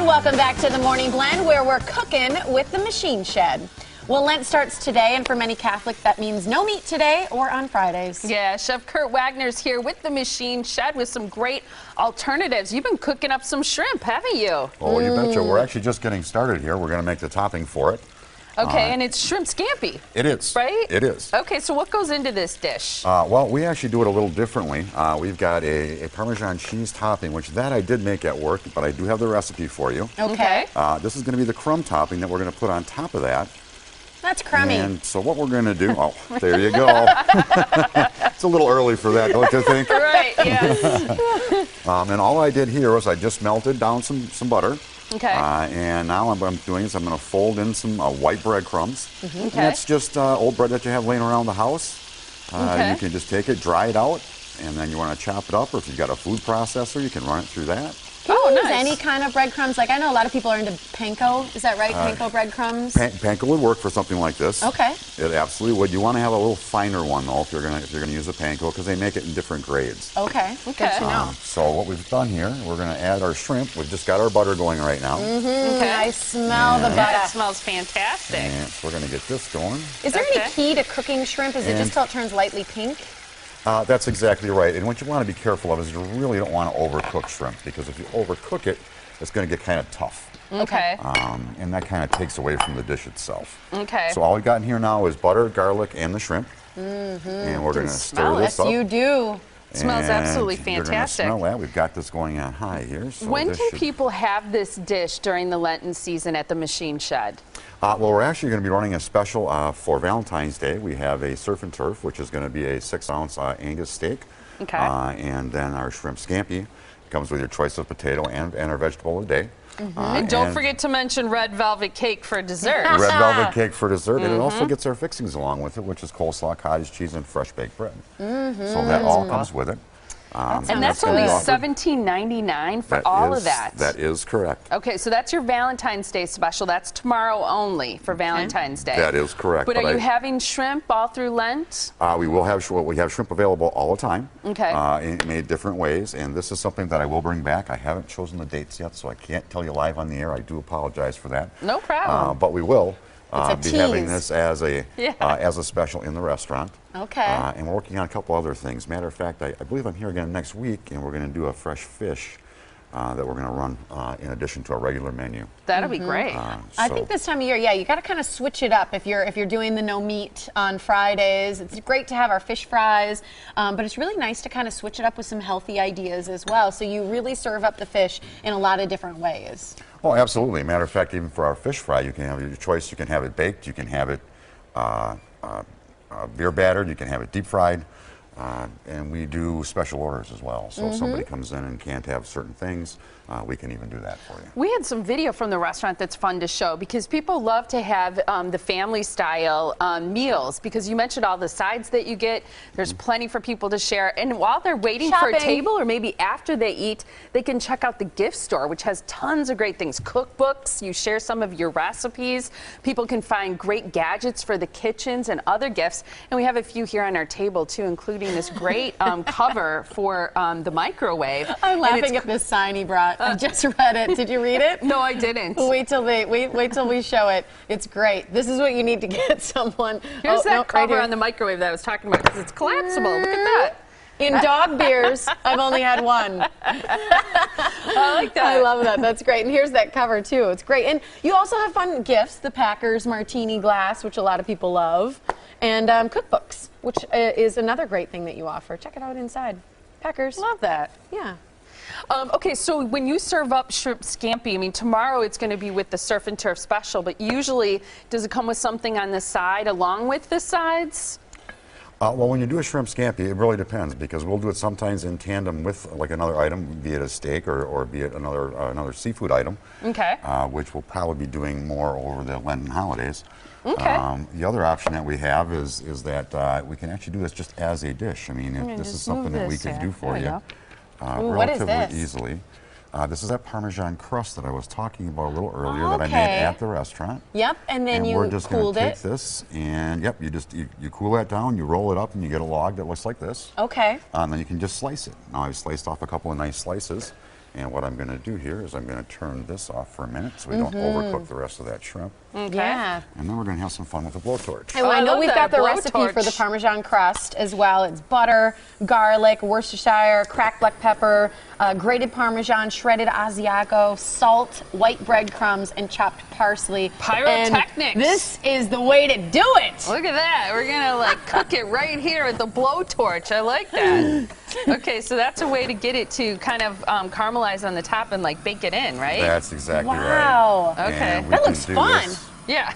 And welcome back to the Morning Blend, where we're cooking with the Machine Shed. Well, Lent starts today, and for many Catholics, that means no meat today or on Fridays. Yeah, Chef Kurt Wagner's here with the Machine Shed with some great alternatives. You've been cooking up some shrimp, haven't you? Oh, you betcha. We're actually just getting started here. We're going to make the topping for it. Okay, and it's shrimp scampi. It is. Right? It is. Okay, so what goes into this dish? Well, we actually do it a little differently. We've got a Parmesan cheese topping, which that I did make at work, but I do have the recipe for you. Okay. This is going to be the crumb topping that we're going to put on top of that. That's crummy. And so what we're going to do, oh, there you go. It's a little early for that, don't you think? Right, yes. And all I did here was I just melted down some butter. Okay. And now what I'm doing is I'm going to fold in some white breadcrumbs. Okay. And that's just old bread that you have laying around the house. Okay. You can just take it, dry it out, and then you want to chop it up, or if you've got a food processor, you can run it through that. Can you use nice. any kind of breadcrumbs? Like, I know a lot of people are into panko. Is that right? Panko breadcrumbs? Panko would work for something like this. Okay. It absolutely would. You want to have a little finer one, though, if you're going to use a panko, because they make it in different grades. Okay. Good to know. So what we've done here, we're going to add our shrimp. We've just got our butter going right now. Okay. I smell the That butter. smells fantastic. And so we're going to get this going. Is there any key to cooking shrimp? Is it just till it turns lightly pink? That's exactly right. And what you want to be careful of is you really don't want to overcook shrimp, because if you overcook it, it's going to get kind of tough. Okay. And that kind of takes away from the dish itself. Okay. So all we've got in here now is butter, garlic, and the shrimp. And we're going to stir this up. Yes, you do. Smells absolutely You're gonna fantastic. smell that. We've got this going on high here. So When this can should... people have this dish during the Lenten season at the Machine Shed? Well, we're actually going to be running a special for Valentine's Day. We have a surf and turf, which is going to be a 6-ounce Angus steak. Okay. And then our shrimp scampi comes with your choice of potato and our vegetable of the day. And don't forget to mention red velvet cake for dessert. Red velvet cake for dessert, and it also gets our fixings along with it, which is coleslaw, cottage cheese, and fresh baked bread. So that all comes with it. And that's only $17.99 for all of that. That is correct. Okay, so that's your Valentine's Day special. That's tomorrow only for Valentine's Day. That is correct. But are you having shrimp all through Lent? We will have shrimp. We have shrimp available all the time. Okay. Made different ways, and this is something that I will bring back. I haven't chosen the dates yet, so I can't tell you live on the air. I do apologize for that. No problem. But we will It's a be having tease. this as a special in the restaurant. Okay. And we're working on a couple other things. Matter of fact, I believe I'm here again next week, and we're going to do a fresh fish that we're going to run in addition to our regular menu. That'll be great. I think this time of year, you got to kind of switch it up. If you're doing the no meat on Fridays, it's great to have our fish fries, but it's really nice to kind of switch it up with some healthy ideas as well. So you really serve up the fish in a lot of different ways. Oh, absolutely. Matter of fact, even for our fish fry, you can have your choice. You can have it baked. You can have it beer battered. You can have it deep fried. And we do special orders as well. So if somebody comes in and can't have certain things, we can even do that for you. We had some video from the restaurant that's fun to show, because people love to have the family style meals, because you mentioned all the sides that you get. There's plenty for people to share. And while they're waiting for a table, or maybe after they eat, they can check out the gift store, which has tons of great things. Cookbooks, you share some of your recipes. People can find great gadgets for the kitchens and other gifts. And we have a few here on our table too, including this great cover for the microwave. I'm laughing at this sign he brought. I just read it. Did you read it? No, I didn't. Wait till we show it. It's great. This is what you need to get someone. Here's that cover right on the microwave that I was talking about, because it's collapsible. Look at that. In dog beers, I've only had one. I like that. I love that. That's great. And here's that cover, too. It's great. And you also have fun gifts, the Packers martini glass, which a lot of people love, and cookbooks, which is another great thing that you offer. Check it out inside. Packers. Love that. Yeah. Okay, so when you serve up shrimp scampi, I mean, tomorrow it's going to be with the surf and turf special, but usually does it come with something on the side along with the sides? Well, when you do a shrimp scampi, it really depends, because we'll do it sometimes in tandem with like another item, be it a steak or be it another seafood item. Okay. Which we'll probably be doing more over the Lenten holidays. Okay. The other option that we have is that we can actually do this just as a dish. I mean, if this is something that we could do for you relatively easily. This is that Parmesan crust that I was talking about a little earlier that I made at the restaurant. Yep, and then you we're just cooled gonna it. take this, and yep, you cool that down, you roll it up, and you get a log that looks like this. Okay. And then you can just slice it. Now I've sliced off a couple of nice slices, And what I'm going to do here is I'm going to turn this off for a minute so we don't overcook the rest of that shrimp. Okay. Yeah. And then we're going to have some fun with the blowtorch. And I know we've got the recipe for the Parmesan crust as well. It's butter, garlic, Worcestershire, cracked black pepper, grated Parmesan, shredded Asiago, salt, white breadcrumbs, and chopped parsley. Pyrotechnics. And this is the way to do it. Look at that. We're going to like cook it right here with the blowtorch. I like that. Okay, so that's a way to get it to kind of caramelize on the top and like bake it in, right? That's exactly right. Wow. Okay. That looks fun. Yeah.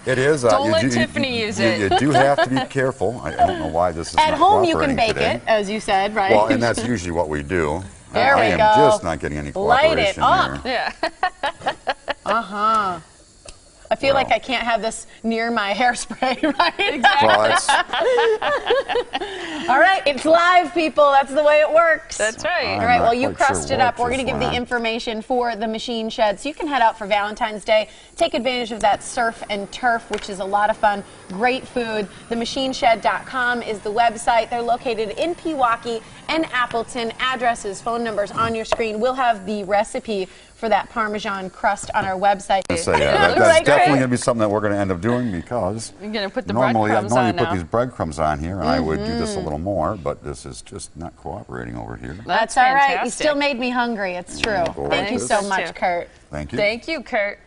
It is. Don't let Tiffany use it. You do have to be careful. I don't know why this is At not home you can bake today. it, as you said, right? Well, and that's usually what we do. There we I am go. just not getting any cooperation Light it up. here. Yeah. I feel like I can't have this near my hairspray, right? Exactly. Well, that's, All right, it's live, people. That's the way it works. That's right. All right, well, you not quite crushed sure it up. what We're going to just give the went on. information for the machine shed. So you can head out for Valentine's Day. Take advantage of that surf and turf, which is a lot of fun. Great food. TheMachineShed.com is the website. They're located in Pewaukee and Appleton. Addresses, phone numbers on your screen. We'll have the recipe for that Parmesan crust on our website. So, yeah, that's definitely going to be something that we're going to end up doing because You're going to put the normally breadcrumbs I on put now. these breadcrumbs on here, and I would do this a little more, but this is just not cooperating over here. That's all right. You still made me hungry. It's true. Go Thank you like so this. much, Kurt. Thank you. Thank you, Kurt.